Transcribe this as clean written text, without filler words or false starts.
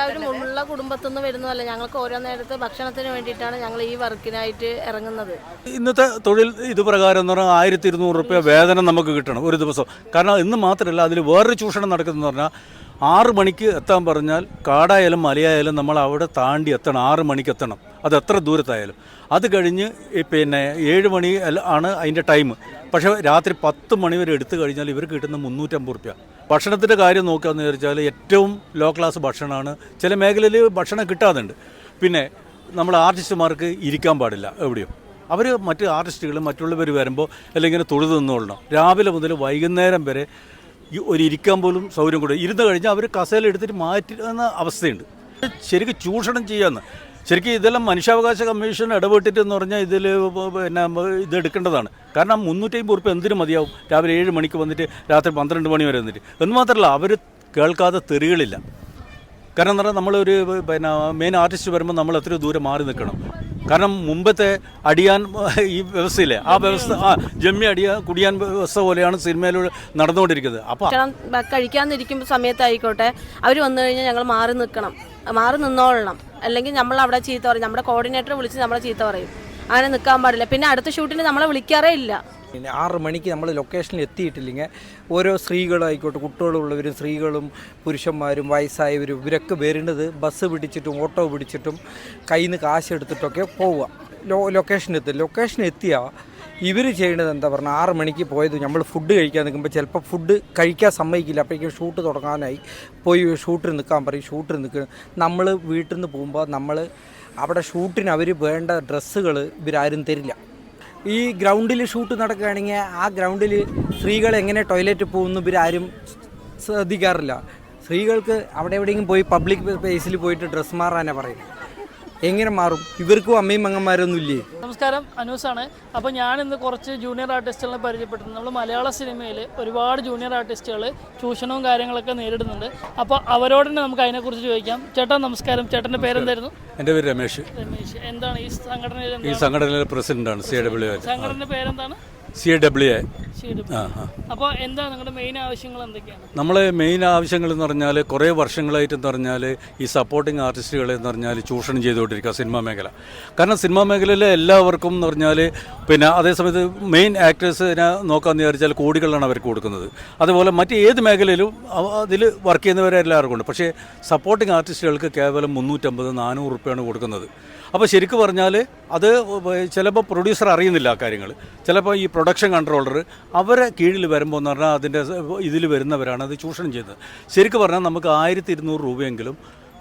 എല്ലാവരും ഉള്ള കുടുംബത്തിൽ നിന്ന് വരുന്നതല്ല. ഞങ്ങൾക്ക് ഓരോ നേരത്തെ ഭക്ഷണത്തിന് വേണ്ടിയിട്ടാണ് ഞങ്ങൾ ഈ വർക്കിനായിട്ട് ഇറങ്ങുന്നത്. ഇന്നത്തെ തൊഴിൽ ഇത് പ്രകാരം എന്ന് പറഞ്ഞാൽ 1200 രൂപ വേതനം നമുക്ക് കിട്ടണം ഒരു ദിവസം. കാരണം ഇന്ന് മാത്രമല്ല, അതിൽ വേറൊരു ചൂഷണം നടക്കുന്നതെന്ന് പറഞ്ഞാൽ 6 മണിക്ക് എത്താൻ പറഞ്ഞാൽ കാടായാലും മലയായാലും നമ്മൾ അവിടെ താണ്ടി എത്തണം. 6 മണിക്ക് എത്തണം, അത് എത്ര ദൂരത്തായാലും. അത് കഴിഞ്ഞ് 7 മണി ആണ് അതിൻ്റെ ടൈം. പക്ഷേ രാത്രി 10 മണി വരെ എടുത്തു കഴിഞ്ഞാൽ ഇവർക്ക് കിട്ടുന്ന 350 രൂപ. ഭക്ഷണത്തിൻ്റെ കാര്യം നോക്കുകയെന്ന് വിചാരിച്ചാൽ ഏറ്റവും ലോ ക്ലാസ് ഭക്ഷണമാണ്. ചില മേഖലയിൽ ഭക്ഷണം കിട്ടാതുണ്ട്. പിന്നെ നമ്മൾ ആർട്ടിസ്റ്റുമാർക്ക് ഇരിക്കാൻ പാടില്ല എവിടെയും. അവർ മറ്റ് ആർട്ടിസ്റ്റുകൾ മറ്റുള്ളവർ വരുമ്പോൾ അല്ലെങ്കിൽ തൊഴുതു നിന്നോളണം. രാവിലെ മുതൽ വൈകുന്നേരം വരെ ഒരു ഇരിക്കാൻ പോലും സൗകര്യം കൂടെ. ഇരുന്ന് കഴിഞ്ഞാൽ അവർ കസേല എടുത്തിട്ട് മാറ്റുന്ന അവസ്ഥയുണ്ട്. ശരിക്കും ചൂഷണം ചെയ്യാമെന്ന്. ശരിക്കും ഇതെല്ലാം മനുഷ്യാവകാശ കമ്മീഷൻ ഇടപെട്ടിട്ട് എന്ന് പറഞ്ഞാൽ ഇതിൽ പിന്നെ ഇതെടുക്കേണ്ടതാണ്. കാരണം 350 രൂപ എന്തിനു മതിയാവും? രാവിലെ 7 മണിക്ക് വന്നിട്ട് രാത്രി 12 മണി വരെ വന്നിട്ട്. എന്ന് മാത്രമല്ല, അവർ കേൾക്കാതെ തെറികളില്ല. കാരണം എന്ന് പറഞ്ഞാൽ നമ്മളൊരു പിന്നെ മെയിൻ ആർട്ടിസ്റ്റ് വരുമ്പോൾ നമ്മൾ എത്രയോ ദൂരം മാറി നിൽക്കണം. കാരണം മുമ്പത്തെ അടിയാൻ ഈ വ്യവസ്ഥയില്ലേ, ആ വ്യവസ്ഥ ജമ്മി കുടിയാൻ വ്യവസ്ഥ പോലെയാണ് സിനിമയിലൂടെ നടന്നുകൊണ്ടിരിക്കുന്നത്. അപ്പോൾ കഴിക്കാതിരിക്കുമ്പോൾ സമയത്തായിക്കോട്ടെ അവർ വന്നു കഴിഞ്ഞാൽ ഞങ്ങൾ മാറി നിൽക്കണം, മാറി നിന്നോളണം. അല്ലെങ്കിൽ നമ്മൾ അവിടെ ചീത്ത പറയും. നമ്മുടെ കോർഡിനേറ്റർ വിളിച്ച് നമ്മളെ ചീത്ത പറയും. അങ്ങനെ നിൽക്കാൻ പാടില്ല. പിന്നെ അടുത്ത ഷൂട്ടിന് നമ്മളെ വിളിക്കാറേ ഇല്ല. 6 മണിക്ക് നമ്മൾ ലൊക്കേഷനിൽ എത്തിയിട്ടില്ലെങ്കിൽ ഓരോ സ്ത്രീകളായിക്കോട്ടെ, കുട്ടികളുള്ളവരും സ്ത്രീകളും പുരുഷന്മാരും വയസ്സായവരും ഇവരൊക്കെ വരുന്നത് ബസ് പിടിച്ചിട്ടും ഓട്ടോ പിടിച്ചിട്ടും കയ്യിൽ നിന്ന് കാശ് എടുത്തിട്ടൊക്കെ പോവുക. ലൊക്കേഷൻ എത്തിയാൽ ഇവർ ചെയ്യേണ്ടത് എന്താ പറഞ്ഞാൽ 6 മണിക്ക് പോയത് നമ്മൾ ഫുഡ് കഴിക്കാൻ നിൽക്കുമ്പോൾ ചിലപ്പോൾ ഫുഡ് കഴിക്കാൻ സമ്മതിക്കില്ല. അപ്പോഴേക്കും ഷൂട്ട് തുടങ്ങാനായി. പോയി ഷൂട്ടിൽ നിൽക്കാൻ പറയും. ഷൂട്ടിൽ നിൽക്കുക. നമ്മൾ വീട്ടിൽ നിന്ന് പോകുമ്പോൾ നമ്മൾ അവിടെ ഷൂട്ടിന് അവർ വേണ്ട ഡ്രസ്സുകൾ ഇവരാരും തരില്ല. ഈ ഗ്രൗണ്ടിൽ ഷൂട്ട് നടക്കുകയാണെങ്കിൽ ആ ഗ്രൗണ്ടിൽ സ്ത്രീകൾ എങ്ങനെ ടോയ്ലറ്റ് പോകുന്നു ഇവരാരും ശ്രദ്ധിക്കാറില്ല. സ്ത്രീകൾക്ക് അവിടെ എവിടെയെങ്കിലും പോയി പബ്ലിക് പ്ലേസിൽ പോയിട്ട് ഡ്രസ്സ് മാറാനാണ് പറയുന്നത്. എങ്ങനെ മാറും? ഇവർക്കും അമ്മയും മങ്ങന്മാരൊന്നും ഇല്ലേ? നമസ്കാരം, അനൂസാണ്. അപ്പോൾ ഞാനിന്ന് കുറച്ച് ജൂനിയർ ആർട്ടിസ്റ്റുകളെ പരിചയപ്പെടുത്തുന്നത്. നമ്മൾ മലയാള സിനിമയിൽ ഒരുപാട് ജൂനിയർ ആർട്ടിസ്റ്റുകൾ ചൂഷണവും കാര്യങ്ങളൊക്കെ നേരിടുന്നുണ്ട്. അപ്പോൾ അവരോട് തന്നെ നമുക്ക് അതിനെക്കുറിച്ച് ചോദിക്കാം. ചേട്ടാ നമസ്കാരം. ചേട്ടൻ്റെ പേരെന്തായിരുന്നു? എൻ്റെ പേര് രമേശ്. എന്താണ് ഈ സംഘടനയിലെ പ്രസിഡന്റാണ്. CWA. സംഘടനയുടെ പേരെന്താണ്? CWA. അപ്പോൾ എന്താ നിങ്ങളുടെ മെയിൻ ആവശ്യങ്ങൾ എന്തൊക്കെയാണ്? നമ്മളെ മെയിൻ ആവശ്യങ്ങൾ എന്ന് പറഞ്ഞാൽ കുറേ വർഷങ്ങളായിട്ടെന്ന് പറഞ്ഞാൽ ഈ സപ്പോർട്ടിങ് ആർട്ടിസ്റ്റുകളെ എന്ന് പറഞ്ഞാൽ ചൂഷണം ചെയ്തുകൊണ്ടിരിക്കുക സിനിമാ മേഖല. കാരണം സിനിമാ മേഖലയിലെ എല്ലാവർക്കും എന്ന് പറഞ്ഞാൽ പിന്നെ അതേസമയത്ത് മെയിൻ ആക്ടേഴ്സിനെ നോക്കാമെന്ന് വിചാരിച്ചാൽ കോടികളാണ് അവർക്ക് കൊടുക്കുന്നത്. അതുപോലെ മറ്റ് ഏത് മേഖലയിലും അതിൽ വർക്ക് ചെയ്യുന്നവരെല്ലാവർക്കും ഉണ്ട്. പക്ഷേ സപ്പോർട്ടിങ് ആർട്ടിസ്റ്റുകൾക്ക് കേവലം 350-400 രൂപയാണ് കൊടുക്കുന്നത്. അപ്പോൾ ശരിക്കും പറഞ്ഞാൽ അത് ചിലപ്പോൾ പ്രൊഡ്യൂസർ അറിയുന്നില്ല ആ കാര്യങ്ങൾ. ചിലപ്പോൾ ഈ പ്രൊഡക്ഷൻ കൺട്രോളർ അവരെ കീഴിൽ വരുമ്പോൾ എന്ന് പറഞ്ഞാൽ അതിൻ്റെ ഇതിൽ വരുന്നവരാണ് അത് ചൂഷണം ചെയ്യുന്നത്. ശരിക്കും പറഞ്ഞാൽ നമുക്ക് 1200 രൂപയെങ്കിലും